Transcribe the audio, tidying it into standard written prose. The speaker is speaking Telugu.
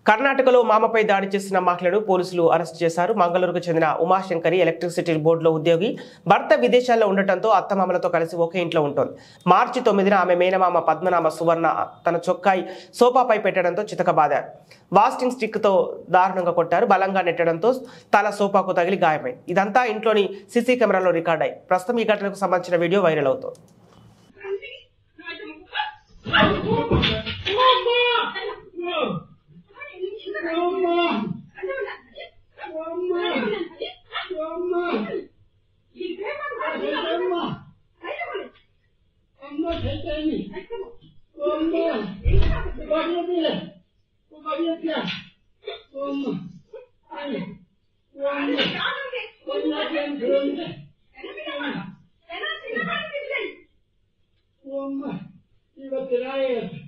కర్ణాటకలో మామపై దాడి చేసిన మహిళను పోలీసులు అరెస్ట్ చేశారు. మంగళూరుకు చెందిన ఉమాశంకరి ఎలక్ట్రిసిటీ బోర్డులో ఉద్యోగి. భర్త విదేశాల్లో ఉండటంతో అత్తమామలతో కలిసి ఒకే ఇంట్లో ఉంటుంది. మార్చి 9న ఆమె మేనమామ పద్మనామ సువర్ణ తన చొక్కాయి సోఫాపై పెట్టడంతో చితకబాదారు. వాస్టింగ్ స్టిక్ తో దారుణంగా కొట్టారు. బలంగా నెట్టడంతో తల సోఫాకు తగిలి గాయమైంది. ఇదంతా ఇంట్లోని సీసీ కెమెరాలో రికార్డ్ అయ్యి ప్రస్తుతం ఈ ఘటనకు సంబంధించిన వీడియో వైరల్ అవుతోంది. Iba a tirar